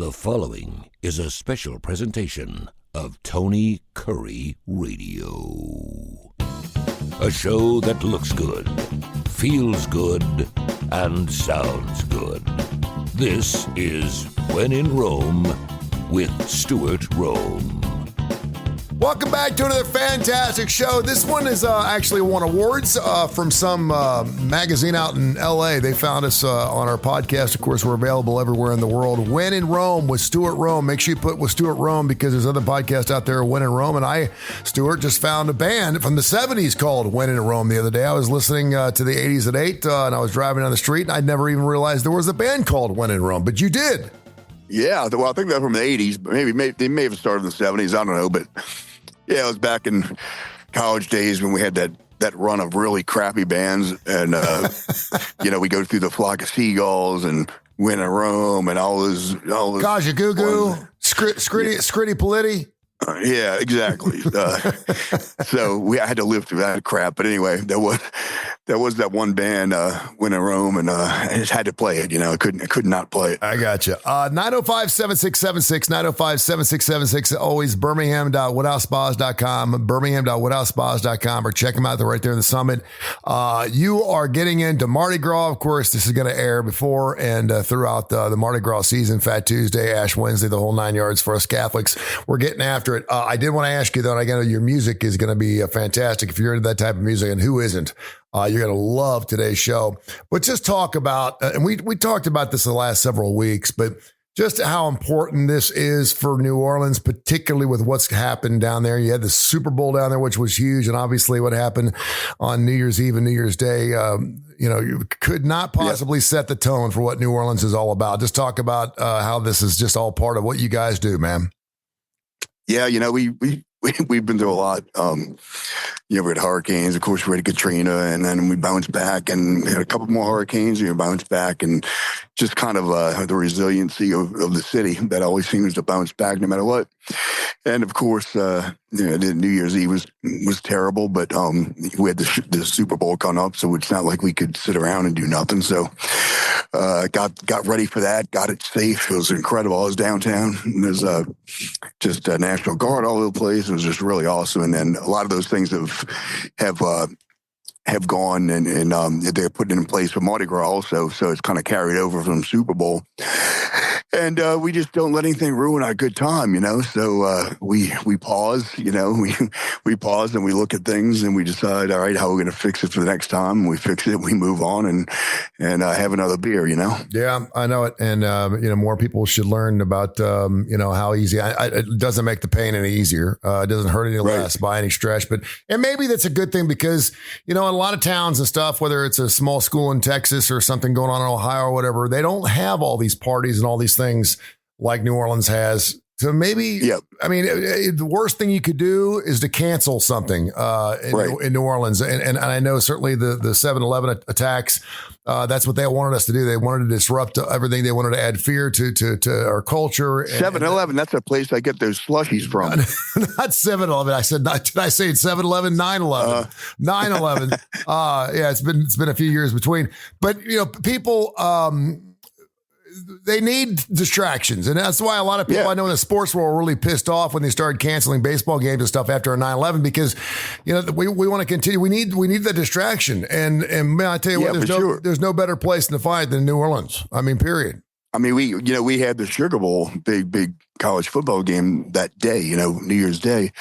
The following is a special presentation of Tony Kurre Radio. A show that looks good, feels good, and sounds good. This is When in Rome with Stuart Rome. Welcome back to another fantastic show. This one is actually won awards from some magazine out in L.A. They found us on our podcast. Of course, we're available everywhere in the world. When in Rome with Stuart Rome. Make sure you put with Stuart Rome because there's other podcasts out there, When in Rome. And I, Stuart, just found a band from the 70s called When in Rome the other day. I was listening to the 80s at 8 and I was driving down the street and I never even realized there was a band called When in Rome, but you did. Yeah, well, I think they're from the 80s, but maybe they may have started in the 70s. I don't know, but yeah, it was back in college days when we had that run of really crappy bands, and we go through the Flock of Seagulls and When in Rome and all those. Kaja Goo Goo, Skritty Politti. Yeah, exactly. So I had to live through that crap. But anyway, there was that one band, When in Rome, and I just had to play it. I could not play it. I got you. 905-7676, 905-7676, always birmingham.woodhousespas.com, birmingham.woodhousespas.com, or check them out. They're right there in the Summit. You are getting into Mardi Gras. Of course, this is going to air before and throughout the Mardi Gras season, Fat Tuesday, Ash Wednesday, the whole 9 yards for us Catholics. We're getting after it. I did want to ask you, though, and I know your music is going to be fantastic if you're into that type of music, and who isn't? You're going to love today's show. But just talk about, and we talked about this the last several weeks, but just how important this is for New Orleans, particularly with what's happened down there. You had the Super Bowl down there, which was huge, and obviously what happened on New Year's Eve and New Year's Day, you could not possibly set the tone for what New Orleans is all about. Just talk about how this is just all part of what you guys do, man. Yeah, we've been through a lot. We had hurricanes, of course, we had Katrina, and then we bounced back, and we had a couple more hurricanes, and we bounced back, and just kind of the resiliency of the city that always seems to bounce back no matter what. And of course, the New Year's Eve was terrible, but we had the Super Bowl come up, so it's not like we could sit around and do nothing. So got ready for that, got it safe. It was incredible. I was downtown. There's just a National Guard all over the place. It was just really awesome. And then a lot of those things have gone and they're putting in place for Mardi Gras also. So it's kind of carried over from Super Bowl. And we just don't let anything ruin our good time, So we pause, we pause and we look at things and we decide, all right, how are we going to fix it for the next time? We fix it, we move on and have another beer, Yeah, I know it. And, more people should learn about, how easy it doesn't make the pain any easier. It doesn't hurt any less by any stretch. And maybe that's a good thing because, in a lot of towns and stuff, whether it's a small school in Texas or something going on in Ohio or whatever, they don't have all these parties and all these things like New Orleans has. So maybe, the worst thing you could do is to cancel something in New Orleans. And I know certainly the 7-Eleven attacks, that's what they wanted us to do. They wanted to disrupt everything. They wanted to add fear to our culture. 7-Eleven, that's a place I get those slushies from. Not 7-Eleven. I said, did I say it's 7-Eleven? 9-11. 9-11. It's been a few years between. But, people... they need distractions. And that's why a lot of people I know in the sports world were really pissed off when they started canceling baseball games and stuff after a 9/11 because, we want to continue. We need the distraction. And man, I tell you what, there's no better place to find it than New Orleans. I mean, period. I mean, we had the Sugar Bowl, big college football game that day, New Year's Day.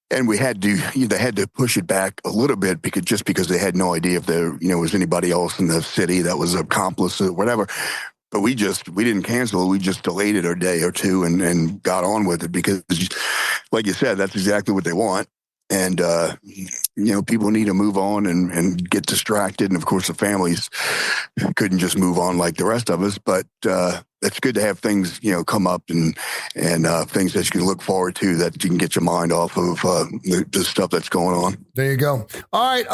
And they had to push it back a little bit because they had no idea if there, was anybody else in the city that was an accomplice or whatever. But we didn't cancel it. We just delayed it a day or two and got on with it because, like you said, that's exactly what they want. And, people need to move on and get distracted. And, of course, the families couldn't just move on like the rest of us. But it's good to have things, come up and things that you can look forward to that you can get your mind off of the stuff that's going on. There you go. All right.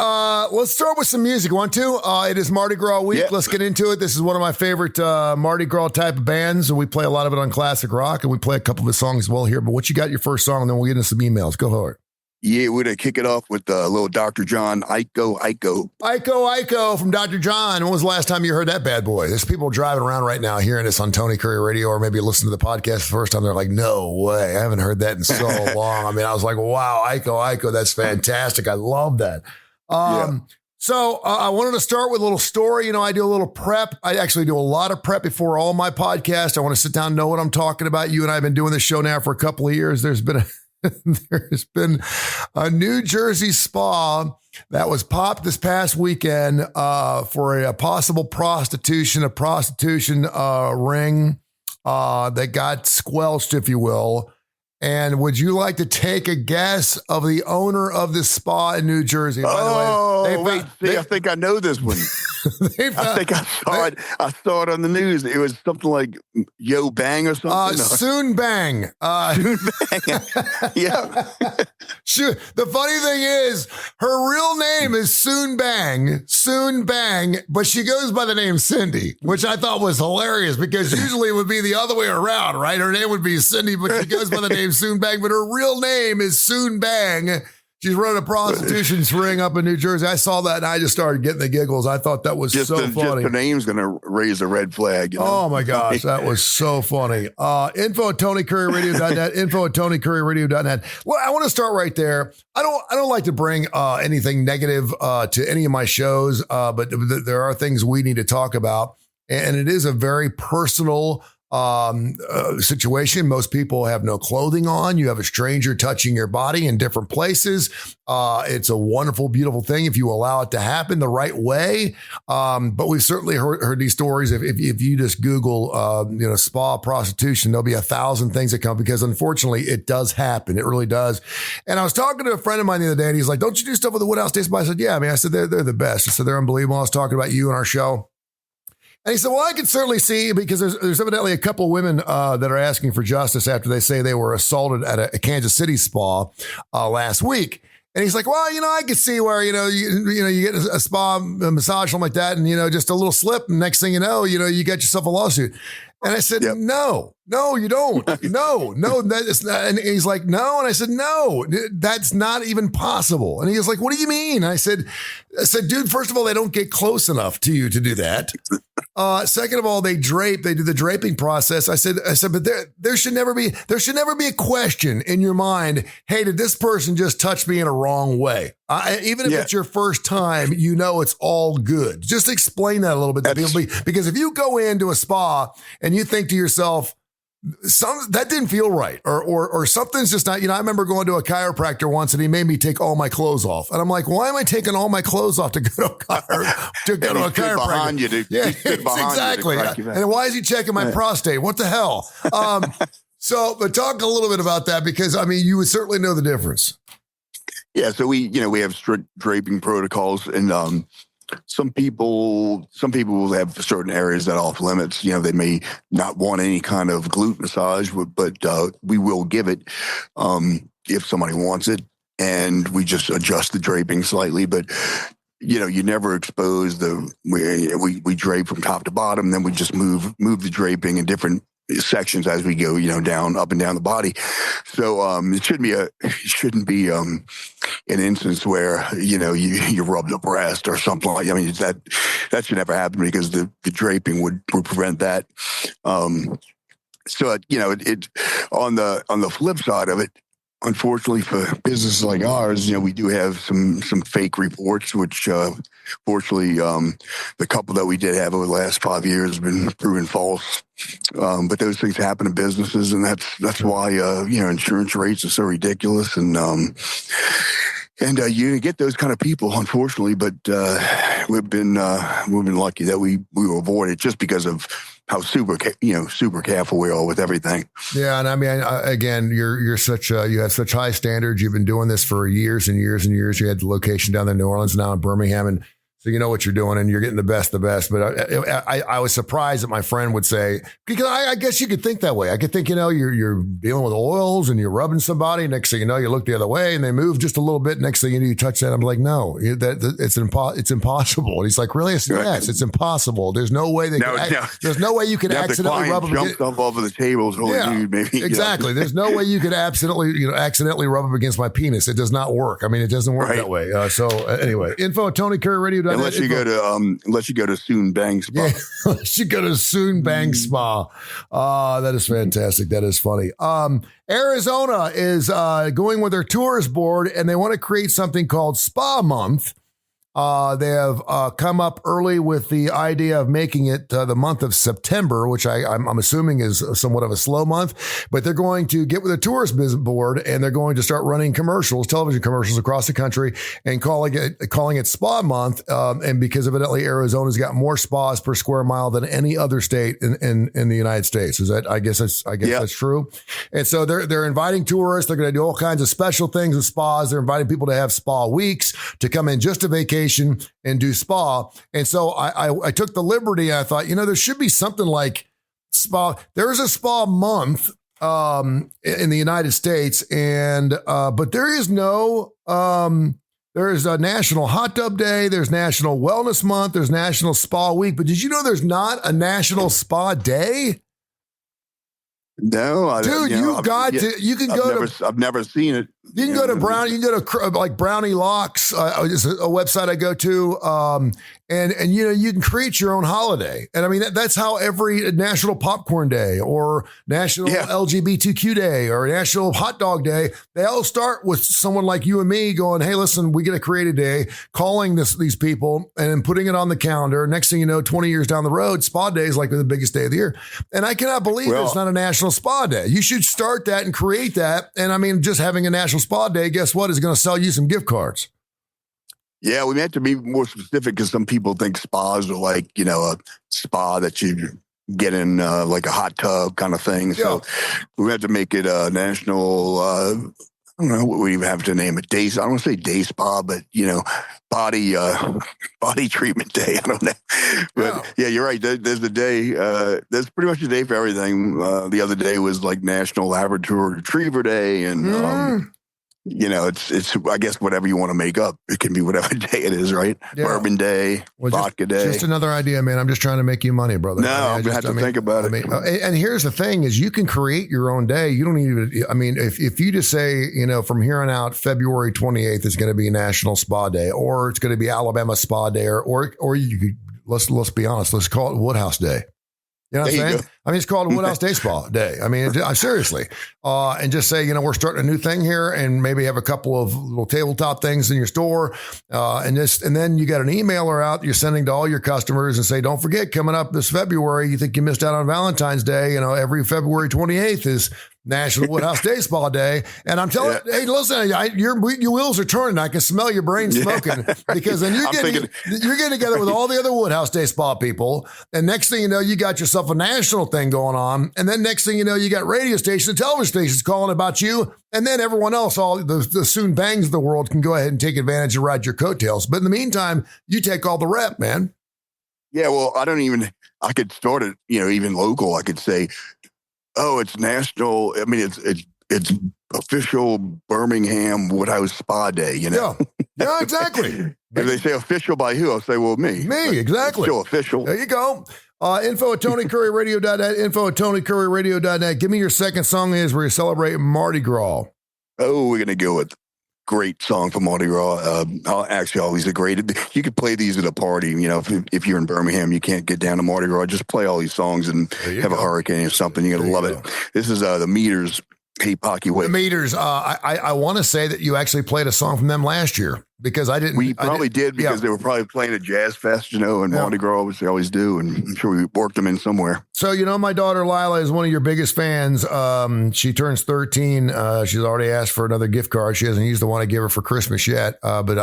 Let's start with some music. Want to? It is Mardi Gras week. Yep. Let's get into it. This is one of my favorite Mardi Gras type of bands. We play a lot of it on classic rock and we play a couple of the songs as well here. But what you got your first song and then we'll get into some emails. Go for it. Yeah, we're going to kick it off with little Dr. John Iko from Dr. John. When was the last time you heard that bad boy? There's people driving around right now hearing this on Tony Curry Radio, or maybe listening to the podcast the first time. They're like, no way. I haven't heard that in so long. I mean, I was like, wow, Iko, that's fantastic. I love that. So I wanted to start with a little story. You know, I do a little prep. I actually do a lot of prep before all my podcasts. I want to sit down and know what I'm talking about. You and I have been doing this show now for a couple of years. There's been a New Jersey spa that was popped this past weekend for a possible prostitution ring that got squelched, if you will. And would you like to take a guess of the owner of this spa in New Jersey? By the way, I think I know this one. I think I saw it. I saw it on the news. It was something like Yo Bang or something. Soon Bang. Soon Bang. Yeah. The funny thing is, her real name is Soon Bang, but she goes by the name Cindy, which I thought was hilarious because usually it would be the other way around, right? Her name would be Cindy, but she goes by the name Soon Bang, but her real name is Soon Bang. She's running a prostitution ring up in New Jersey. I saw that and I just started getting the giggles. I thought that was so funny. Just the name's going to raise a red flag. You know? Oh my gosh, that was so funny. Info at TonyCurryRadio.net. Info at TonyCurryRadio.net. Well, I want to start right there. I don't like to bring anything negative to any of my shows, but there are things we need to talk about, and it is a very personal situation. Most people have no clothing on. You have a stranger touching your body in different places. It's a wonderful, beautiful thing if you allow it to happen the right way. But we've certainly heard these stories. If you just Google, spa prostitution, there'll be 1,000 things that come, because unfortunately it does happen. It really does. And I was talking to a friend of mine the other day and he's like, don't you do stuff with the Woodhouse Day Spa? I said, yeah, I said, they're the best. I said, they're unbelievable. I was talking about you and our show. And he said, well, I can certainly see, because there's evidently a couple of women that are asking for justice after they say they were assaulted at a Kansas City spa last week. And he's like, well, I could see where, you get a spa, a massage, something like that. And, just a little slip. And next thing you know, you get yourself a lawsuit. And I said, no, you don't. No, that is not. And he's like, no. And I said, no, that's not even possible. And he was like, what do you mean? And I said, dude, first of all, they don't get close enough to you to do that. Second of all, they do the draping process. I said, but there should never be a question in your mind. Hey, did this person just touch me in a wrong way? Even if it's your first time, it's all good. Just explain that a little bit to people, because if you go into a spa and you think to yourself, that didn't feel right, or something's just not, I remember going to a chiropractor once and he made me take all my clothes off. And I'm like, why am I taking all my clothes off to go to a chiropractor? Behind you exactly. And why is he checking my prostate? What the hell? But talk a little bit about that, because you would certainly know the difference. Yeah. So we have strict draping protocols, and some people will have certain areas that are off limits. They may not want any kind of glute massage, but we will give it if somebody wants it, and we just adjust the draping slightly. But you never expose we drape from top to bottom, then we just move the draping in different sections as we go, down, up and down the body. So it shouldn't be an instance where you rub the breast or something like. That should never happen, because the draping would prevent that. So it on the flip side of it, unfortunately for businesses like ours, we do have some fake reports, which fortunately the couple that we did have over the last 5 years have been proven false. But those things happen in businesses, and that's why insurance rates are so ridiculous, and you get those kind of people, unfortunately. But we've been lucky that we avoid it, just because of how super careful we are with everything. Yeah, and again, you have such high standards. You've been doing this for years and years and years. You had the location down there in New Orleans, now in Birmingham, and So you know what you're doing, and you're getting the best. But I was surprised that my friend would say, because I guess you could think that way. I could think, you're dealing with oils and you're rubbing somebody. Next thing you know, you look the other way and they move just a little bit. Next thing you know, you touch that. I'm like, no, it's impossible. And he's like, really? I said, yes, it's impossible. There's no way there's no way you can accidentally rub them. Jumped up over the tables. Dude, maybe exactly. There's no way you could accidentally rub up against my penis. It does not work. I mean, it doesn't work that way. Anyway, info at TonyCurryRadio.net. Unless you go to Soon Bang Spa. Yeah, unless you go to Soon Bang Spa. That is fantastic. That is funny. Arizona is going with their tourist board, and they want to create something called Spa Month. They have come up early with the idea of making it the month of September, which I'm assuming is somewhat of a slow month, but they're going to get with a tourist business board and they're going to start running television commercials across the country and calling it Spa Month. And because evidently Arizona's got more spas per square mile than any other state in the United States. Is that, I guess that's true. And so they're inviting tourists. They're going to do all kinds of special things with spas. They're inviting people to have spa weeks, to come in just to vacation and do spa. And so I took the liberty. I thought, there should be something like spa. There's a spa month in the United States, and but there is no there's a National Hot Tub Day, there's National Wellness Month, there's National Spa Week. But did you know there's not a National Spa Day? No, dude, I've never seen it. You can go to Brownie Locks, it's a website I go to, and you can create your own holiday. And I mean, that's how every National Popcorn Day or National LGBTQ Day or National Hot Dog Day, they all start with someone like you and me going, hey, listen, we got to create a day, calling these people and then putting it on the calendar. Next thing you know, 20 years down the road, Spa Day is like the biggest day of the year. And I cannot believe it's not a National Spa Day. You should start that and create that. And I mean, just having a National Spa Day, guess what, is going to sell you some gift cards. Yeah, we have to be more specific because some people think spas are like, a spa that you get in like a hot tub kind of thing. So we have to make it a national, I don't know what we even have to name it. I don't want to say day spa, but, body treatment day. I don't know. But yeah, you're right. There's a day, there's pretty much a day for everything. The other day was like National Labrador Retriever Day. And, it's I guess whatever you want to make up. It can be whatever day it is, right? Yeah. Bourbon Day, vodka day. Just another idea, man. I'm just trying to make you money, brother. No, I'm going to have to think about it. And here's the thing is you can create your own day. You don't need to, if you just say, from here on out, February 28th is going to be National Spa Day, or it's going to be Alabama Spa Day, or you could, let's be honest, let's call it Woodhouse Day. You know what I'm saying? I mean, it's called Woodhouse Day Spa Day. I mean, seriously. And just say, we're starting a new thing here and maybe have a couple of little tabletop things in your store. And then you got an emailer out you're sending to all your customers and say, don't forget, coming up this February, you think you missed out on Valentine's Day. Every February 28th is National Woodhouse Day Spa Day. And I'm telling you, hey, listen, your wheels are turning. I can smell your brain smoking because then you're getting together with all the other Woodhouse Day Spa people. And next thing you know, you got yourself a national thing going on. And then next thing you know, you got radio stations and television stations calling about you. And then everyone else, all the Soon Bangs of the world can go ahead and take advantage and ride your coattails. But in the meantime, you take all the rep, man. Yeah, well, I could start it, even local. I could say, it's national. I mean, it's official Birmingham Woodhouse Spa Day, Yeah, exactly. If they say official by who, I'll say, well, me. Me, exactly. Still official. There you go. Info at TonyCurryRadio.net, info at TonyCurryRadio.net. Give me your second song is where you celebrate Mardi Gras. Oh, we're going to go with great song for Mardi Gras. Actually, always a great. You could play these at a party. If you're in Birmingham, you can't get down to Mardi Gras. Just play all these songs and have a hurricane or something. You're gonna love it. This is the Meters. Hey, Pocky Way. The Meters. I want to say that you actually played a song from them last year because I didn't. We probably did because they were probably playing a jazz fest, and Mardi Gras, which they always do, and I'm sure we worked them in somewhere. So, my daughter Lila is one of your biggest fans. She turns 13. She's already asked for another gift card. She hasn't used the one I gave her for Christmas yet, but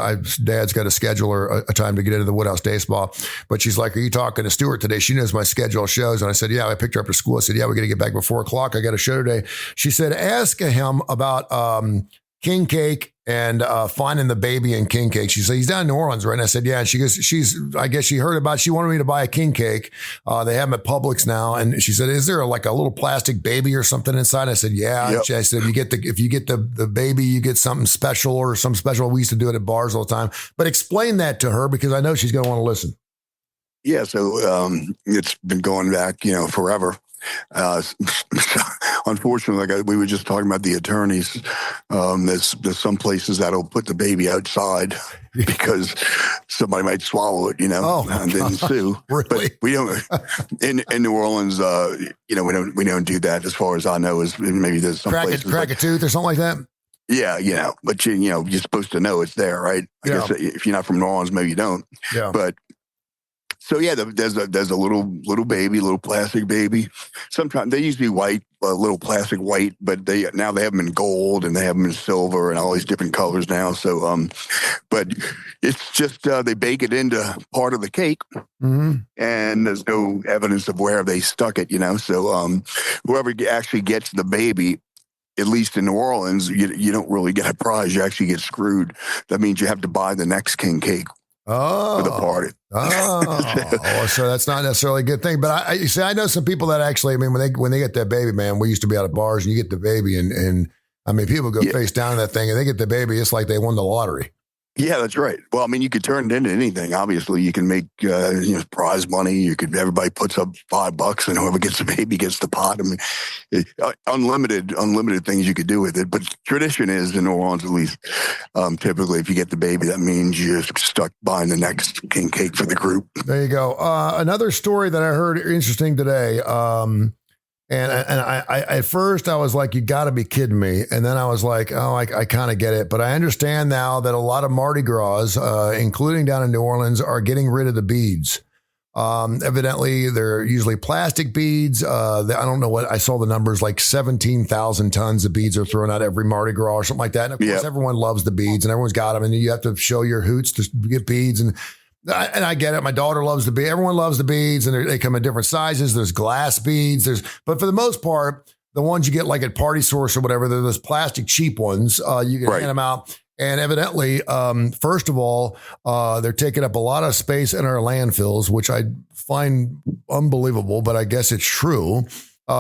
Dad's got to schedule her a time to get into the Woodhouse Day Spa. But she's like, are you talking to Stuart today? She knows my schedule of shows. And I said, yeah, I picked her up at school. I said, yeah, we got to get back before 4:00. I got a show today. She said, ask him about king cake and finding the baby in king cake. She said, he's down in New Orleans, right? And I said, yeah. And she goes, I guess she heard about, she wanted me to buy a king cake. They have them at Publix now. And she said, is there like a little plastic baby or something inside? And I said, yeah. Yep. I said, if you get the baby, you get something special or some special. We used to do it at bars all the time. But explain that to her because I know she's going to want to listen. Yeah. So it's been going back, forever. Unfortunately, like we were just talking about the attorneys, there's some places that'll put the baby outside because somebody might swallow it, and then sue. Really? But we don't in New Orleans. We don't do that as far as I know. Is maybe there's some places crack a tooth or something like that. Yeah, but you're supposed to know it's there, right? I guess if you're not from New Orleans, maybe you don't. Yeah, but. So yeah, there's a little baby, little plastic baby. Sometimes they used to be white, a little plastic white, but now they have them in gold and they have them in silver and all these different colors now. So, but it's just they bake it into part of the cake, and there's no evidence of where they stuck it. So whoever actually gets the baby. At least in New Orleans, you don't really get a prize. You actually get screwed. That means you have to buy the next king cake. For the party. So that's not necessarily a good thing. But you see, I know some people that actually, when they get that baby, man, we used to be out at bars and you get the baby and people go face down in that thing and they get the baby. It's like they won the lottery. Yeah, that's right. Well, you could turn it into anything. Obviously, you can make prize money. Everybody puts up $5, and whoever gets the baby gets the pot. Unlimited things you could do with it. But tradition is in New Orleans, at least, typically, if you get the baby, that means you're stuck buying the next king cake for the group. There you go. Another story that I heard interesting today. And I at first I was like, you got to be kidding me. And then I was like, oh, I kind of get it. But I understand now that a lot of Mardi Gras, including down in New Orleans, are getting rid of the beads. Evidently, they're usually plastic beads. I don't know what I saw the numbers, like 17,000 tons of beads are thrown out every Mardi Gras or something like that. And of course, everyone loves the beads and everyone's got them. And you have to show your hoots to get beads. And I get it. My daughter loves the beads. Everyone loves the beads, and they come in different sizes. There's glass beads. But for the most part, the ones you get like at Party Source or whatever, they're those plastic cheap ones. You can hand them out. And evidently, first of all, they're taking up a lot of space in our landfills, which I find unbelievable, but I guess it's true.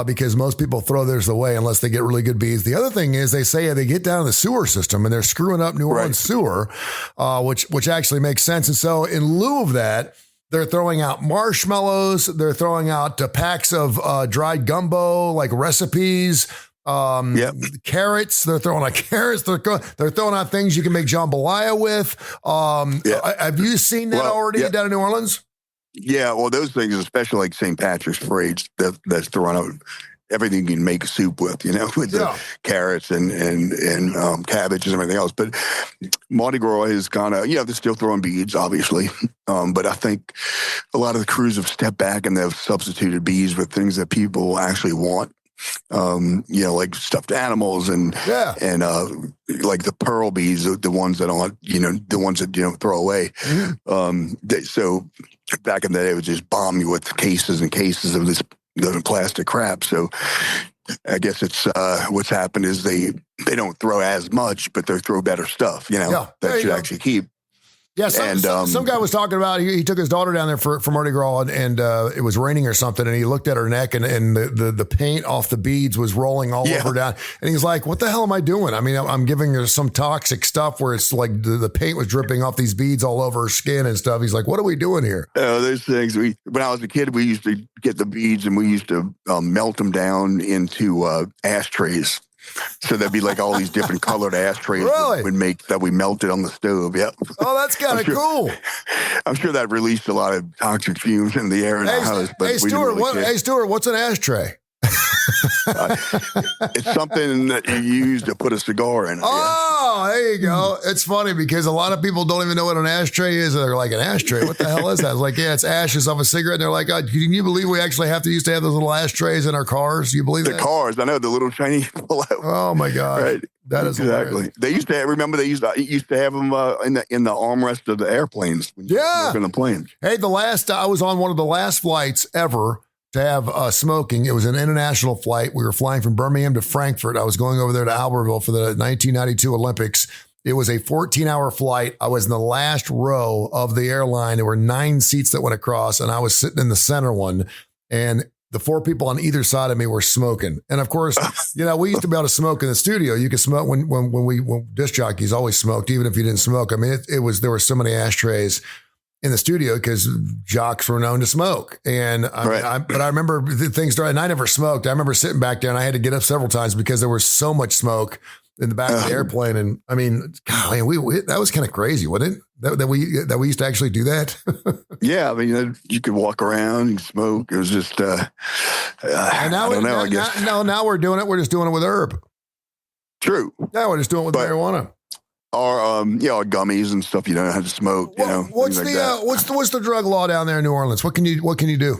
Because most people throw theirs away unless they get really good beads. The other thing is they say they get down the sewer system and they're screwing up New Orleans sewer, which actually makes sense. And so in lieu of that, they're throwing out marshmallows. They're throwing out packs of dried gumbo, like recipes, carrots. They're throwing out carrots. They're throwing out things you can make jambalaya with. Have you seen that already down in New Orleans? Yeah, well, those things, especially like St. Patrick's Parade, that's thrown out everything you can make soup with, with the carrots and cabbage and everything else. But Mardi Gras is kind of, they're still throwing beads, obviously. But I think a lot of the crews have stepped back and they've substituted beads with things that people actually want. Like stuffed animals and like the pearl beads, the ones that aren't, the ones that you don't throw away. So back in the day, it would just bomb you with cases and cases of this plastic crap. So I guess it's what's happened is they don't throw as much, but they throw better stuff. That should actually keep. Yeah, some guy was talking about he took his daughter down there for Mardi Gras and it was raining or something, and he looked at her neck and the paint off the beads was rolling all over down, and he's like, "What the hell am I doing? I'm giving her some toxic stuff where it's like the paint was dripping off these beads all over her skin and stuff." He's like, "What are we doing here?" There's things when I was a kid, we used to get the beads and we used to melt them down into ashtrays. So there'd be like all these different colored ashtrays that we melted on the stove. Yeah. Oh, that's kind of cool. I'm sure that released a lot of toxic fumes in the air in the house. But Stuart, what's an ashtray? It's something that you use to put a cigar in. Oh, there you go. It's funny because a lot of people don't even know what an ashtray is. They're like, an ashtray? What the hell is that? I was like, yeah, it's ashes off a cigarette. And they're like, can you believe we actually used to have those little ashtrays in our cars? Do you believe that? The cars. I know, the little Chinese. Oh my God. Right. That is exactly. Hilarious. They used to have them in the armrest of the airplanes. When you in the plane. Hey, I was on one of the last flights ever to have smoking. It was an international flight. We were flying from Birmingham to Frankfurt. I was going over there to Albertville for the 1992 Olympics. It was a 14-hour flight. I was in the last row of the airline. There were 9 seats that went across, and I was sitting in the center one. And the 4 people on either side of me were smoking. And of course, we used to be able to smoke in the studio. You could smoke when disc jockeys always smoked, even if you didn't smoke. I mean, there were so many ashtrays in the studio because jocks were known to smoke. And I remember things started, and I never smoked. I remember sitting back there and I had to get up several times because there was so much smoke in the back of the airplane. And I mean, golly, that was kind of crazy, wasn't it? That we used to actually do that. Yeah. I mean, you could walk around and smoke. It was just, and now I guess. Now we're doing it. We're just doing it with herb. True. Yeah. We're just doing it with marijuana. Or, gummies and stuff. You don't have to smoke, What's the drug law down there in New Orleans? What can you do?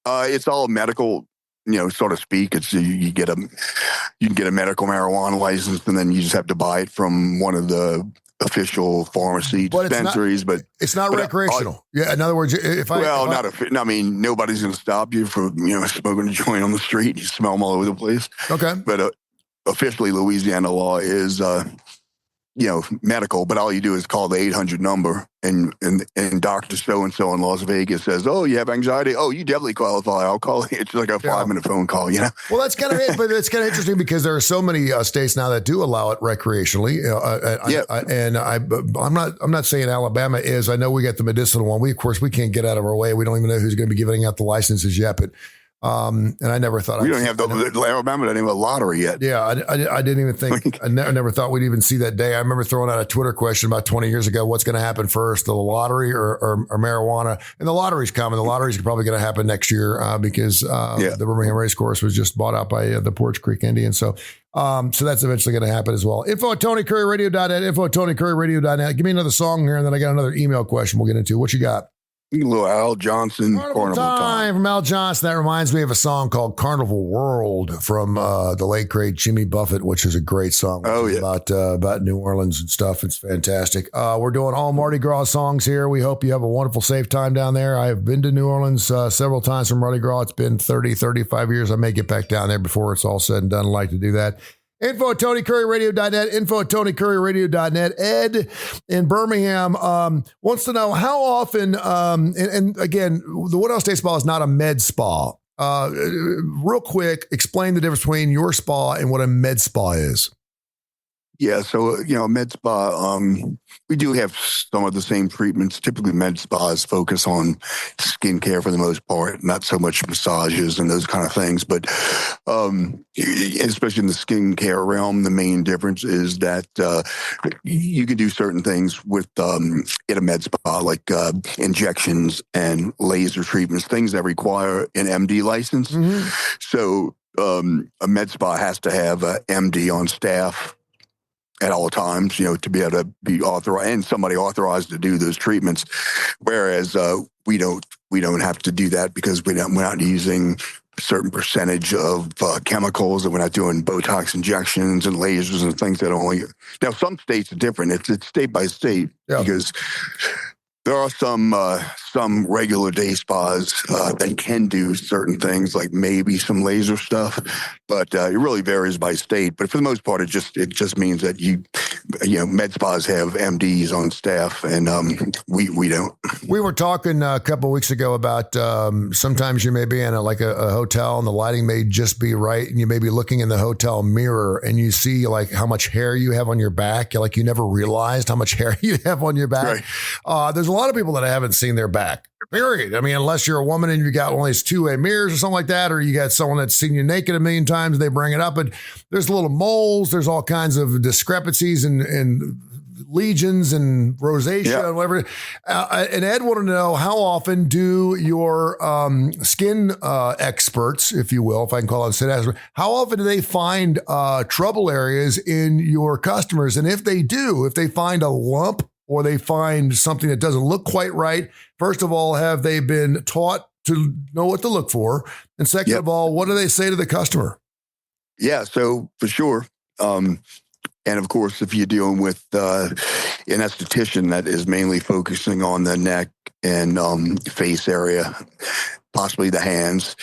It's all medical, so to speak. It's you can get a medical marijuana license, and then you just have to buy it from one of the official pharmacy dispensaries. But it's not recreational. Yeah. In other words, nobody's going to stop you from smoking a joint on the street. You smell them all over the place. Okay. But officially, Louisiana law is medical, but all you do is call the 800 number, and Dr. So-and-so in Las Vegas says, "Oh, you have anxiety? Oh, you definitely qualify. I'll call you." It's like a 5-minute phone call, Well, that's kind of it, but it's kind of interesting because there are so many states now that do allow it recreationally. I'm not saying Alabama is. I know we got the medicinal one. Of course, we can't get out of our way. We don't even know who's going to be giving out the licenses yet, but. And I never thought we don't have Alabama doesn't have a lottery yet. Yeah, I didn't even think. I never thought we'd even see that day. I remember throwing out a Twitter question about 20 years ago: what's going to happen first, the lottery or marijuana? And the lottery's coming. The lottery's probably going to happen next year because the Birmingham race course was just bought out by the Porch Creek Indians. So that's eventually going to happen as well. Info at TonyCurryRadio.net. Info at TonyCurryRadio.net. Give me another song here, and then I got another email question we'll get into. What you got? A little Al Johnson, Carnival Time from Al Johnson. That reminds me of a song called Carnival World from the late great Jimmy Buffett, which is a great song. About New Orleans and stuff. It's fantastic. We're doing all Mardi Gras songs here. We hope you have a wonderful, safe time down there. I have been to New Orleans several times from Mardi Gras. It's been 30, 35 years. I may get back down there before it's all said and done. I'd like to do that. Info at TonyCurryRadio.net. Info at TonyCurryRadio.net. Ed in Birmingham wants to know how often, and again, the Woodhouse Day Spa is not a med spa. Real quick, explain the difference between your spa and what a med spa is. Yeah, so, med spa, we do have some of the same treatments. Typically, med spas focus on skincare for the most part, not so much massages and those kind of things. But especially in the skincare realm, the main difference is that you can do certain things with in a med spa, like injections and laser treatments, things that require an MD license. Mm-hmm. So a med spa has to have an MD on staff at all times, to be able to be authorized and somebody authorized to do those treatments. Whereas we don't have to do that because we're not using a certain percentage of chemicals, and we're not doing Botox injections and lasers and things that only. Now, some states are different. It's state by state because there are some regular day spas that can do certain things, like maybe some laser stuff, but it really varies by state. But for the most part, it just means that med spas have MDs on staff, and we don't. We were talking a couple of weeks ago about sometimes you may be in a hotel and the lighting may just be right, and you may be looking in the hotel mirror and you see like how much hair you have on your back, like you never realized how much hair you have on your back. Right. There's a lot of people that I haven't seen their back, period. I mean, unless you're a woman and you got one of these two-way mirrors or something like that, or you got someone that's seen you naked a million times and they bring it up, but there's little moles, there's all kinds of discrepancies and lesions and rosacea and whatever. And Ed wanted to know, how often do your skin experts, if you will, if I can call it, how often do they find trouble areas in your customers? And if they do, if they find a lump or they find something that doesn't look quite right, first of all, have they been taught to know what to look for? And second of all, what do they say to the customer? Yeah, so for sure. And of course, if you're dealing with an esthetician that is mainly focusing on the neck and face area, possibly the hands.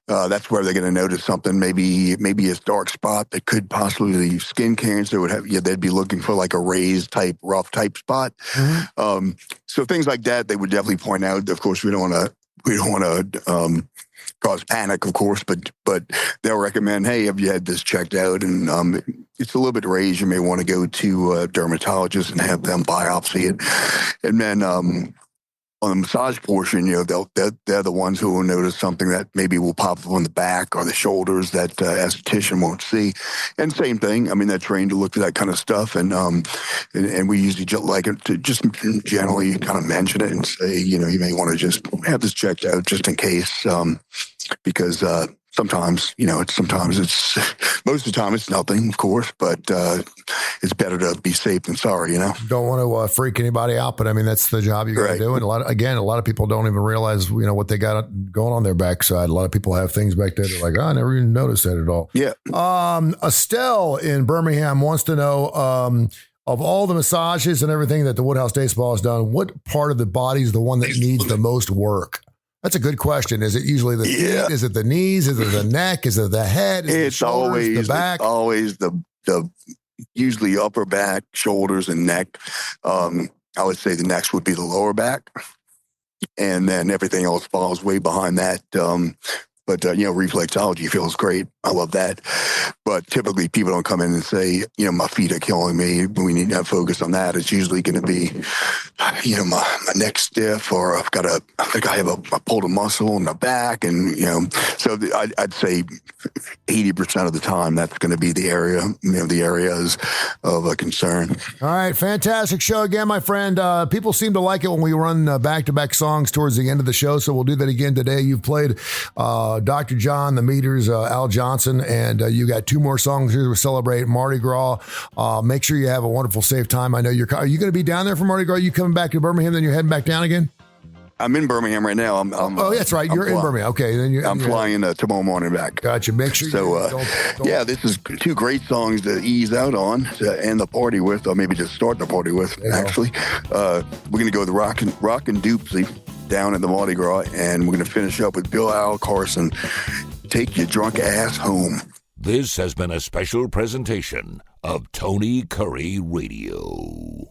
That's where they're going to notice something, maybe a dark spot that could possibly leave skin cancer. They'd be looking for like a raised type, rough type spot. Mm-hmm. So things like that, they would definitely point out. Of course, we don't want to cause panic, of course, but they'll recommend, hey, have you had this checked out? And it's a little bit raised. You may want to go to a dermatologist and have them biopsy it. And then on the massage portion, they're the ones who will notice something that maybe will pop up on the back or the shoulders that esthetician won't see. And same thing. I mean, they're trained to look for that kind of stuff. And we usually like to just generally kind of mention it and say, you may want to just have this checked out just in case, because sometimes it's most of the time it's nothing, of course, but it's better to be safe than sorry, Don't want to freak anybody out, but I mean, that's the job you got to do. And a lot of people don't even realize, what they got going on their backside. A lot of people have things back there. They're like, I never even noticed that at all. Yeah. Estelle in Birmingham wants to know, of all the massages and everything that the Woodhouse Day Spa has done, what part of the body is the one that needs the most work? That's a good question. Is it usually the feet? Is it the knees? Is it the neck? Is it the head? Is it's it the shoulders, always the back? Always the usually upper back, shoulders, and neck. I would say the next would be the lower back, and then everything else falls way behind that. But reflexology feels great. I love that. But typically people don't come in and say, my feet are killing me. We need to focus on that. It's usually going to be, my neck's stiff, or I think I pulled a muscle in the back. And, so I'd say 80% of the time that's going to be the area, the areas of a concern. All right. Fantastic show again, my friend. People seem to like it when we run back-to-back songs towards the end of the show. So we'll do that again today. You've played Dr. John, the Meters, Al Johnson, and you got two more songs here to celebrate Mardi Gras. Make sure you have a wonderful, safe time. I know are you going to be down there for Mardi Gras? Are you coming back to Birmingham, then you're heading back down again? I'm in Birmingham right now. That's right. You're in Birmingham. Okay. Then I'm flying tomorrow morning back. Gotcha. Make sure don't. Yeah, this is two great songs to ease out on, to end the party with, or maybe to start the party with, actually. We're going to go with Rock and Doopsy down at the Mardi Gras, and we're going to finish up with Bill Al Carson, Take Your Drunk Ass Home. This has been a special presentation of Tony Curry Radio.